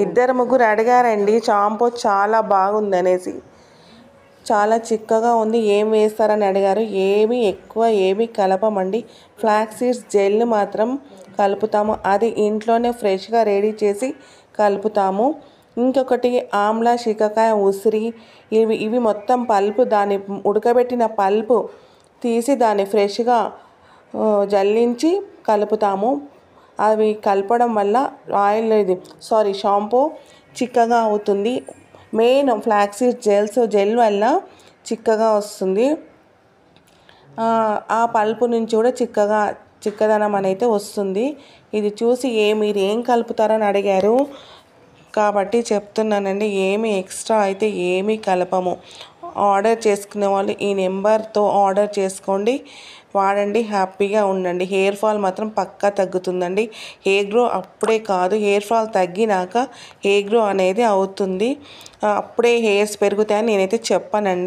ఇద్దరు ముగ్గురు అడిగారండి షాంపూ చాలా బాగుంది అనేసి. చాలా చిక్కగా ఉంది, ఏం వేస్తారని అడిగారు. ఏమి కలపమండి. ఫ్లాక్స్ సీడ్స్ జెల్ మాత్రం కలుపుతాము. అది ఇంట్లోనే ఫ్రెష్గా రెడీ చేసి కలుపుతాము. ఇంకొకటి ఆమ్లా, శికాకాయ, ఉసిరి, ఇవి మొత్తం పల్పు, దాన్ని ఉడకబెట్టిన పల్పు తీసి దాన్ని ఫ్రెష్గా జల్లించి కలుపుతాము. అవి కలపడం వల్ల షాంపూ చిక్కగా అవుతుంది. మెయిన్ ఫ్లాక్స్ సీడ్స్ జెల్ వల్ల చిక్కగా వస్తుంది. ఆ పల్పు నుంచి కూడా చిక్కదనం అనేది వస్తుంది. ఇది చూసి మీరు ఏం కలుపుతారని అడిగారు కాబట్టి చెప్తున్నానండి. ఏమి ఎక్స్ట్రా అయితే ఏమీ కలపము. ఆర్డర్ చేసుకునే వాళ్ళు ఈ నెంబర్తో ఆర్డర్ చేసుకోండి, వాడండి, హ్యాపీగా ఉండండి. హెయిర్ ఫాల్ మాత్రం పక్కా తగ్గుతుందండి. హెయిర్ గ్రో అప్పుడే కాదు, హెయిర్ ఫాల్ తగ్గినాక హెయిర్ గ్రో అనేది అవుతుంది. అప్పుడే హెయిర్స్ పెరుగుతాయని నేనైతే చెప్పనండి.